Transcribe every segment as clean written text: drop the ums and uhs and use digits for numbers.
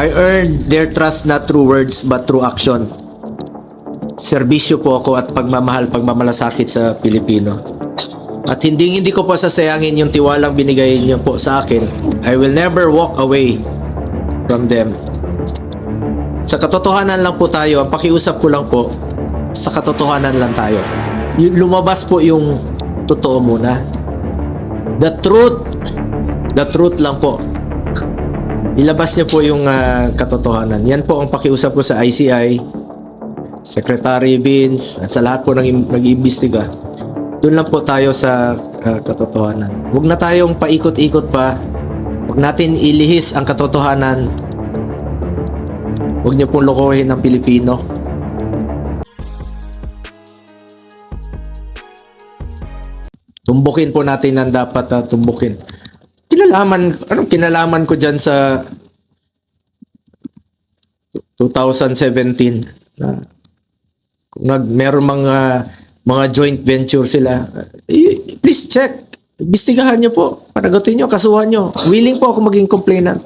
I earned their trust not through words but through action. Serbisyo po ako at pagmamahal, pagmamalasakit sa Pilipino. At hindi ko po sasayangin yung tiwalang binigay niyo po sa akin. I will never walk away from them. Sa katotohanan lang po tayo, ang pakiusap ko lang po, sa katotohanan lang tayo. Lumabas po yung totoo muna. The truth lang po. Ilabas niyo po yung katotohanan. Yan po ang pakiusap ko sa ICI, Secretary Vince, at sa lahat po ng nag-iimbestiga. Doon lang po tayo sa katotohanan. Huwag na tayong paikot-ikot pa. Huwag natin ilihis ang katotohanan. Huwag niyo pong lokohin ang Pilipino. Tumbukin po natin ang dapat tumbukin. Anong kinalaman ko dyan sa 2017 na kung meron mga joint venture sila, please check. Imbestigahan nyo po. Panagutin nyo, kasuhan nyo. Willing po ako maging complainant.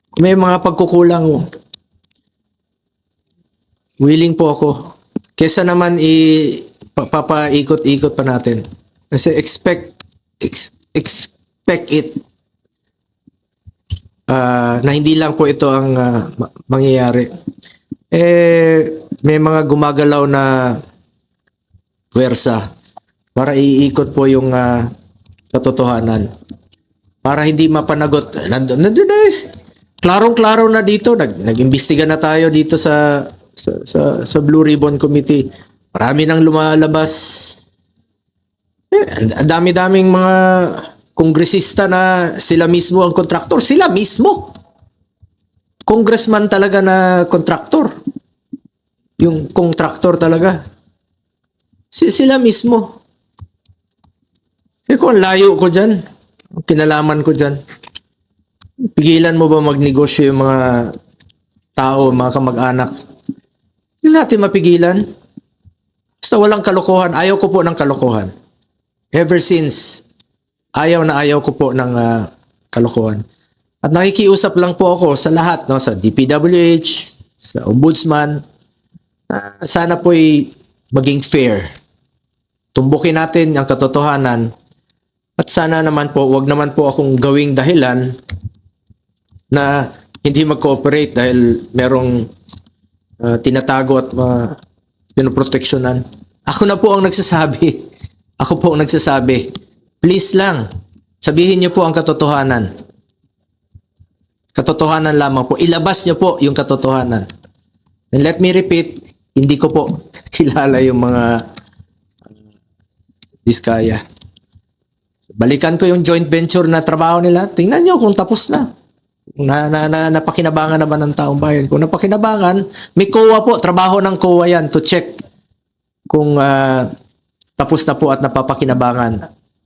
Kung may mga pagkukulang, willing po ako. Kesa naman papaikot-ikot pa natin. Kasi expect it na hindi lang po ito ang mangyayari. May mga gumagalaw na puwersa para iikot po yung katotohanan. Para hindi mapanagot. Nandun klarong-klaro na dito. Nag-imbestiga na tayo dito sa Blue Ribbon Committee. Marami nang lumalabas. Ang dami-daming mga kongresista na sila mismo ang kontraktor. Sila mismo. Congressman talaga na kontraktor. Yung kontraktor talaga. Sila mismo. Kung layo ko dyan, kinalaman ko dyan, pigilan mo ba magnegosyo yung mga tao, mga kamag-anak? Hindi natin mapigilan. Basta walang kalokohan. Ayaw ko po ng kalokohan. Ever since, ayaw ko po ng kalokohan. At nakikiusap lang po ako sa lahat, no, sa DPWH, sa Ombudsman, sana po'y maging fair. Tumbukin natin ang katotohanan at sana naman po, wag naman po akong gawing dahilan na hindi mag-cooperate dahil merong tinatago at pinoproteksyonan. Ako na po ang nagsasabi. Ako po ang nagsasabi. Please lang, sabihin niyo po ang katotohanan. Katotohanan lamang po. Ilabas niyo po yung katotohanan. And let me repeat, hindi ko po kilala yung mga diskaya. Balikan ko yung joint venture na trabaho nila. Tingnan niyo kung tapos na. Napakinabangan naman ng taong bayan. Kung napakinabangan, may COA po. Trabaho ng COA yan to check kung tapos na po at napapakinabangan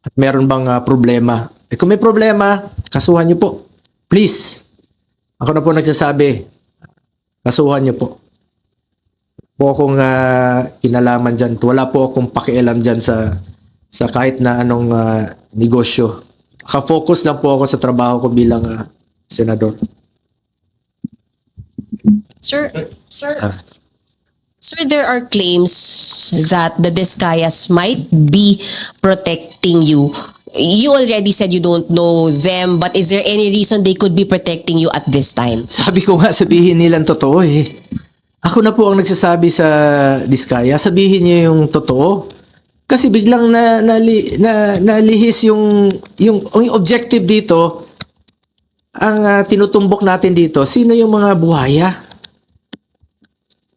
at meron bang problema. Kung may problema, kasuhan niyo po. Please. Ako na po nagsasabi, kasuhan niyo po. Po akong kinalaman dyan. Wala po akong pakialam dyan sa kahit na anong negosyo. Ka-focus lang po ako sa trabaho ko bilang senador. Sir, there are claims that the Discayas might be protecting you. You already said you don't know them, but is there any reason they could be protecting you at this time? Sabi ko nga, sabihin nilang totoo eh. Ako na po ang nagsasabi sa Diskaya, sabihin niyo yung totoo. Kasi biglang nalihis yung objective dito, ang tinutumbok natin dito, sino yung mga buhaya?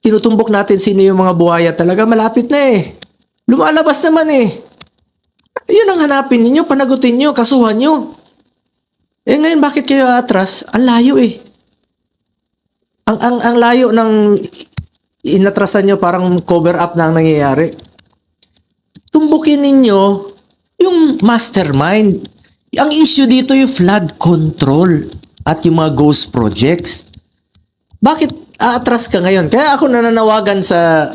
Tinutumbok natin sino yung mga buhaya talaga, malapit na eh. Lumalabas naman eh. Yun ang hanapin ninyo, panagutin nyo, kasuhan nyo. Ngayon bakit kayo atras? Ang layo eh. Ang layo ng inatrasan nyo, parang cover up na ang nangyayari. Tumbukin ninyo yung mastermind. Ang issue dito yung flood control at yung mga ghost projects. Bakit aatras ka ngayon? Kaya ako nananawagan sa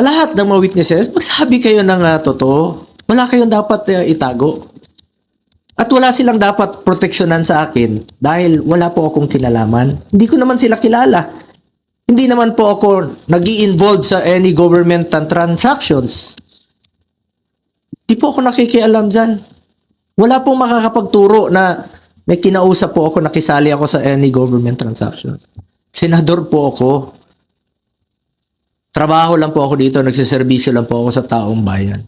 lahat ng mga witnesses, magsabi kayo ng totoo. Wala kayong dapat itago. At wala silang dapat proteksyonan sa akin dahil wala po akong kinalaman. Hindi ko naman sila kilala. Hindi naman po ako nag-i-involve sa any government transactions. Hindi po ako nakikialam dyan. Wala pong makakapagturo na may kinausap po ako, nakisali ako sa any government transactions. Senador po ako. Trabaho lang po ako dito, nagsiservisyo lang po ako sa taong bayan.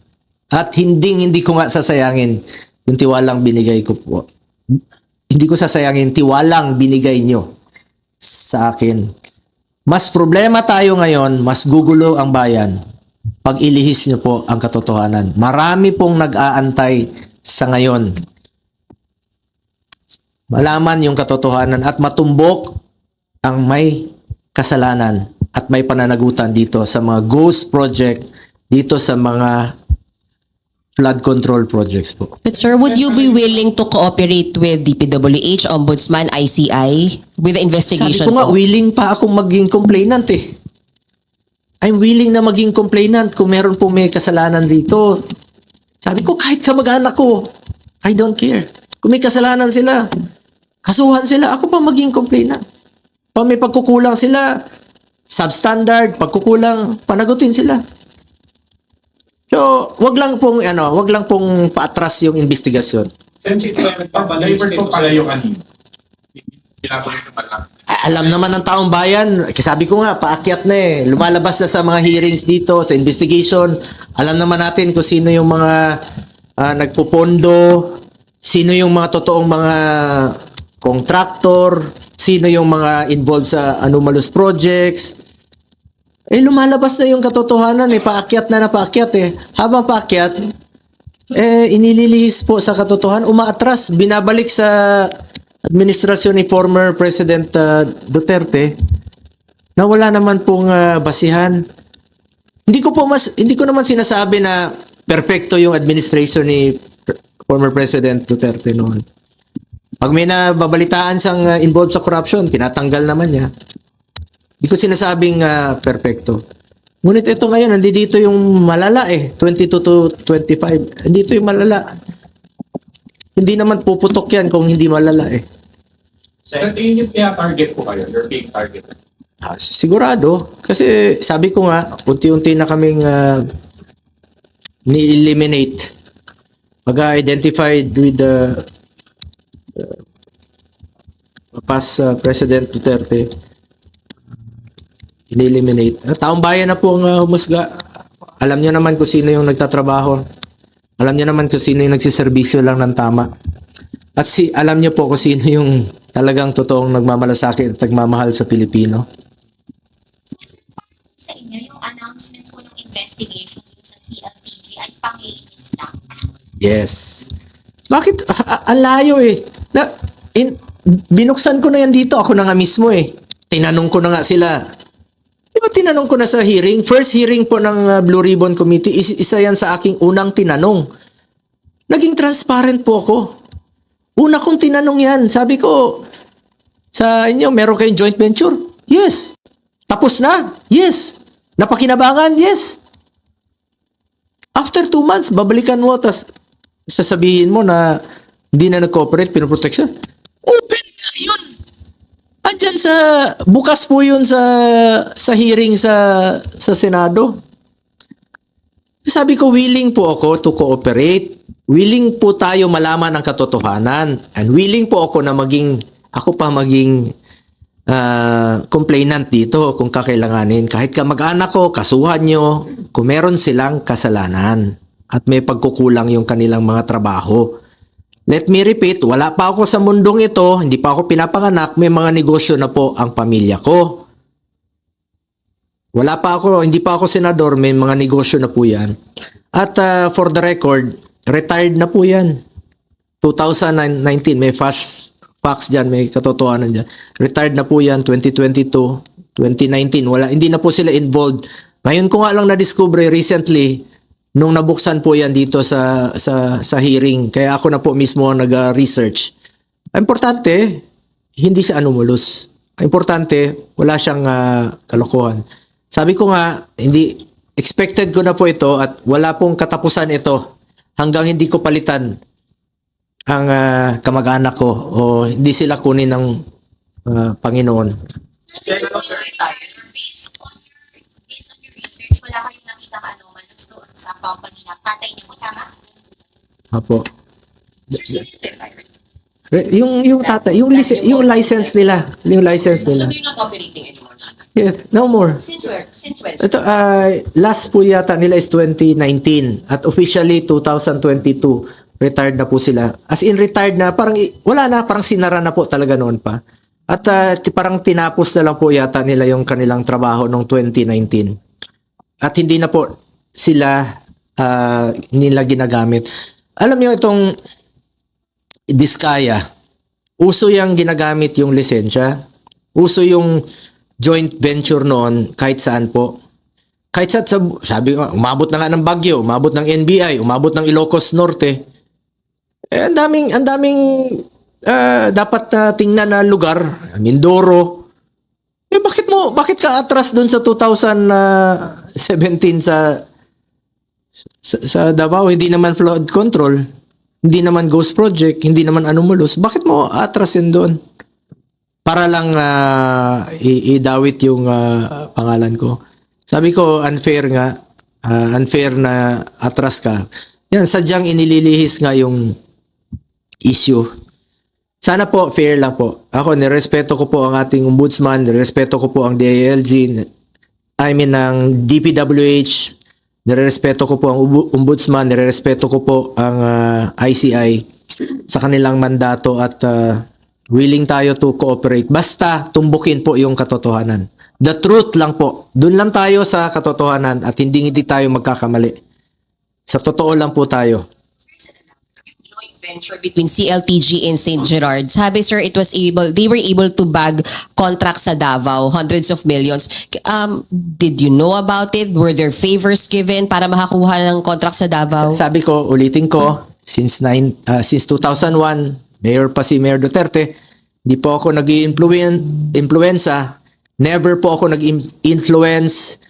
At hindi ko nga sasayangin yung tiwalang binigay ko po. Hindi ko sasayangin tiwalang binigay nyo sa akin. Mas problema tayo ngayon, mas gugulo ang bayan pag ilihis nyo po ang katotohanan. Marami pong nag-aantay sa ngayon. Malaman yung katotohanan at matumbok ang may kasalanan at may pananagutan dito sa mga ghost project, dito sa mga flood control projects po. But sir, would you be willing to cooperate with DPWH, Ombudsman, ICI with the Sabi investigation ko nga, po? willing pa akong maging complainant eh. I'm willing na maging complainant kung meron pong may kasalanan dito. Sabi ko, kahit kamag-anak ko, I don't care. Kung may kasalanan sila, kasuhan sila, ako pa maging complainant. Pag may pagkukulang sila, substandard, pagkukulang, panagutin sila. So, wag lang pong paatras yung investigasyon. Sensitive pa pala yung kanina. Pinapagay na pala. Alam naman ng taong bayan, kasi sabi ko nga, paakyat na eh. Lumalabas na sa mga hearings dito, sa investigation. Alam naman natin kung sino yung mga nagpupondo, sino yung mga totoong mga contractor, sino yung mga involved sa anomalous projects. Eh, lumalabas na yung katotohanan eh. Paakyat na paakyat eh. Habang paakyat, inililihis po sa katotohanan, umaatras, binabalik sa administrasyon ni former President Duterte na wala naman pong basihan. Hindi ko naman sinasabi na perpekto yung administration ni former President Duterte noon. Pag may nababalitaan siyang involved sa corruption, tinatanggal naman niya. Hindi ko sinasabing perpekto. Ngunit ito ngayon, nandito yung malala eh. 22 to 25. Nandito yung malala. Hindi naman puputok yan kung hindi malala eh. Sa tingin niyo kaya target po kayo? You're being targeted. Sigurado. Kasi sabi ko nga, unti-unti na kaming ni-eliminate. Pag-identified with the past President Duterte. Ini-eliminate. Taong bayan na po ang humusga. Alam niyo naman kung sino yung nagtatrabaho. Alam niyo naman kung sino yung nagsiservisyo lang ng tama. At alam niyo po kung sino yung talagang totoong nagmamalasakit at nagmamahal sa Pilipino. Sa inyo, yung announcement po ng investigation sa CLPG ay panglilinis lang. Yes. Bakit? Ang layo eh. Binuksan ko na yan dito. Ako na nga mismo eh. Tinanong ko na nga sila. Di ba tinanong ko na sa hearing? First hearing po ng Blue Ribbon Committee, isa yan sa aking unang tinanong. Naging transparent po ako. Una kong tinanong yan. Sabi ko, sa inyo, meron kayong joint venture? Yes. Tapos na? Yes. Napakinabangan? Yes. After 2 months, babalikan mo, tas sasabihin mo na hindi na nag-cooperate, pinoprotection. Open na yun. Andyan bukas po yun sa hearing sa Senado. Sabi ko, willing po ako to cooperate. Willing po tayo malaman ang katotohanan. And willing po ako na ako pa maging complainant dito kung kakailanganin. Kahit kamag-anak ko, kasuhan nyo kung meron silang kasalanan at may pagkukulang yung kanilang mga trabaho. Let me repeat, wala pa ako sa mundong ito, hindi pa ako pinapanganak, may mga negosyo na po ang pamilya ko. Hindi pa ako senador, may mga negosyo na po yan. At for the record, retired na po yan. 2019, may facts dyan, may katotohanan dyan. Retired na po yan, 2022, 2019, hindi na po sila involved. Ngayon ko nga lang na-discover recently, nung nabuksan po yan dito sa hearing, kaya ako na po mismo nag-research. Importante, hindi siya anomalous. Importante, wala siyang kalokohan. Sabi ko nga, expected ko na po ito at wala pong katapusan ito hanggang hindi ko palitan ang kamag-anak ko o hindi sila kunin ng Panginoon. Based on your research, wala kayong nakita anomalous doon sa company na patay niyo mo, tama? Apo. Sir, sino yung retired? Yung tata, yung license nila, So they're not operating anymore. yeah, no more. Since where? Since when? Ito, last po yata nila is 2019 at officially 2022 retired na po sila. As in retired na, parang wala na, parang sinara na po talaga noon pa. At parang tinapos na lang po yata nila yung kanilang trabaho noong 2019. At hindi na po sila nila ginagamit. Alam niyo itong Diskaya, uso yung ginagamit yung lisensya. Uso yung joint venture noon kahit saan po. Kahit sa sabi ko, umabot na nga ng Baguio, umabot ng NBI, umabot ng Ilocos Norte. Ang daming dapat na tingnan na lugar, Mindoro. Bakit ka atras doon sa 2017 sa Davao, hindi naman flood control, hindi naman ghost project, hindi naman anomalous. Bakit mo atrasin doon? Para lang idawit yung pangalan ko. Sabi ko, unfair nga. Unfair na atras ka. Yan, sadyang inililihis nga yung issue. Sana po, fair lang po. Ako, nirespeto ko po ang ating ombudsman, nirespeto ko po ang DILG, ng DPWH, nirespeto ko po ang ombudsman, nirespeto ko po ang ICI sa kanilang mandato at willing tayo to cooperate. Basta tumbukin po yung katotohanan. The truth lang po. Doon lang tayo sa katotohanan at hindi tayo magkakamali. Sa totoo lang po tayo. Joint venture between CLTG and St. Gerard. Sabi sir, they were able to bag contracts sa Davao, hundreds of millions. Did you know about it? Were there favors given para makakuha ng contract sa Davao? Sabi ko, ulitin ko, since 2001, mayor pa si Mayor Duterte, hindi po ako nag-influenza, never po ako nag-influence,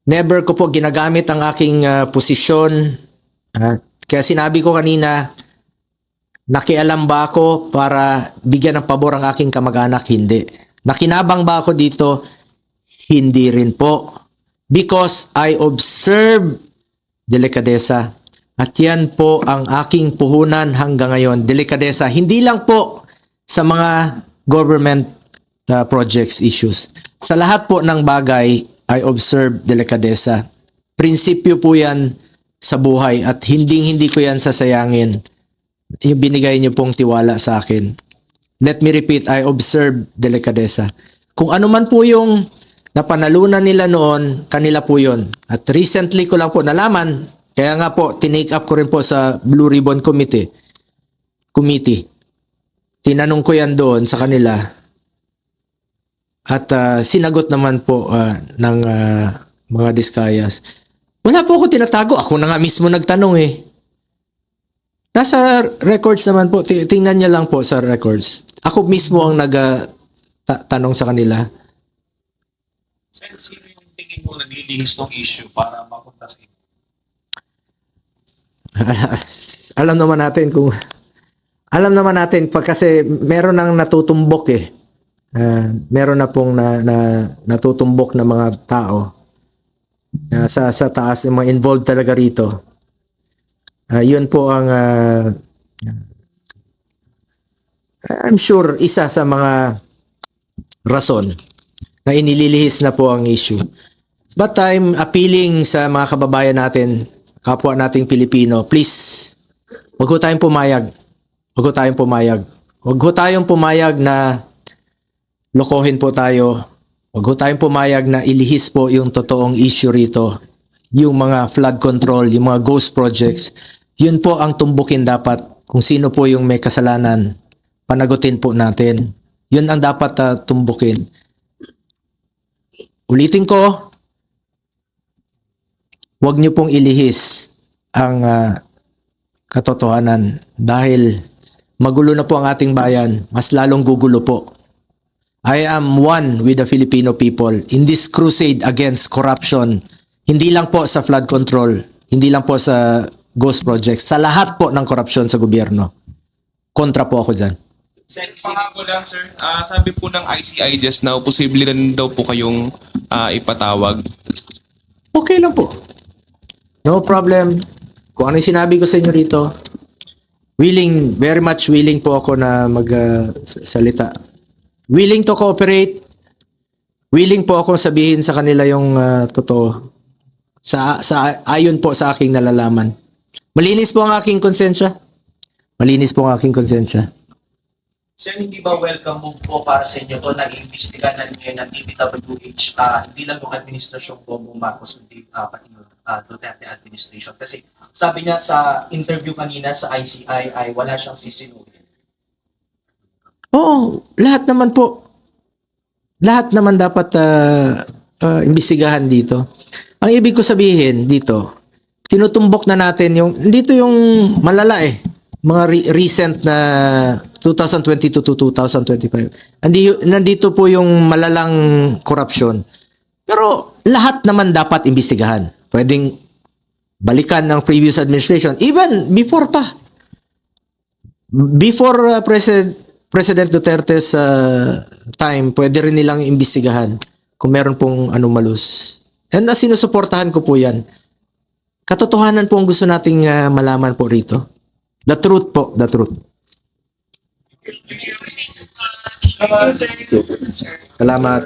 never ko po ginagamit ang aking posisyon. Kaya sinabi ko kanina, nakialam ba ako para bigyan ng pabor ang aking kamag-anak? Hindi. Nakinabang ba ako dito? Hindi rin po. Because I observe delikadesa. At yan po ang aking puhunan hanggang ngayon. Delikadesa. Hindi lang po sa mga government projects issues. Sa lahat po ng bagay, I observe delikadesa. Prinsipyo po yan sa buhay at hindi ko yan sasayangin. Yung binigay niyo pong tiwala sa akin. Let me repeat, I observe delikadesa. Kung ano man po yung napanalunan nila noon, kanila po yun. At recently ko lang po nalaman, kaya nga po, tinake up ko rin po sa Blue Ribbon Committee. Tinanong ko yan doon sa kanila. At sinagot naman po ng mga Diskayas. Wala po ako tinatago. Ako na nga mismo nagtanong eh. Nasa records naman po. Tingnan niya lang po sa records. Ako mismo ang nagtanong sa kanila. Sino yung tingin mo naglilihis ng issue para mapunta sa inyo? Alam naman natin pag kasi meron nang natutumbok eh. Meron na pong natutumbok na mga tao sa taas, yung mga involved talaga rito. Yun po ang I'm sure isa sa mga rason na inililihis na po ang issue. But I'm appealing sa mga kababayan natin, kapwa nating Pilipino, please, wag ho tayong pumayag. Wag ho tayong pumayag na lokohin po tayo. Wag ho tayong pumayag na ilihis po yung totoong issue rito. Yung mga flood control, yung mga ghost projects. Yun po ang tumbukin dapat. Kung sino po yung may kasalanan, panagutin po natin. Yun ang dapat tumbukin. Ulitin ko, huwag niyo pong ilihis ang katotohanan dahil magulo na po ang ating bayan, mas lalong gugulo po. I am one with the Filipino people in this crusade against corruption. Hindi lang po sa flood control, hindi lang po sa ghost projects, sa lahat po ng korupsyon sa gobyerno. kontra po ako dyan. Pangako ko lang, sir. Sabi po ng ICI just now, posible rin daw po kayong ipatawag. Okay lang po. No problem. Kung ano yung sinabi ko sa inyo rito, very much willing po ako na magsalita. Willing to cooperate. Willing po akong sabihin sa kanila yung totoo. Ayon po sa aking nalalaman. Malinis po ang aking konsensya. Malinis po ang aking konsensya. Sir, hindi ba welcome move po para sa inyo to nag-iimbestigahan na ngayon ng DPWH, hindi lang yung administrasyong Bongbong Marcos, kundi pati yung Duterte administration? Kasi sabi niya sa interview kanina sa ICI ay wala siyang sisinungaling. Oo, lahat naman po. Lahat naman dapat imbestigahan dito. Ang ibig ko sabihin dito, tinutumbok na natin dito yung malala mga recent na 2022 to 2025. Nandito po yung malalang korupsyon. Pero lahat naman dapat imbestigahan. Pwedeng balikan ng previous administration. Even before pa. Before President Duterte's time, pwede rin nilang imbestigahan kung meron pong anomalous. And sinusuportahan ko po yan. Katotohanan po ang gusto nating malaman po rito. The truth po, the truth. Salamat.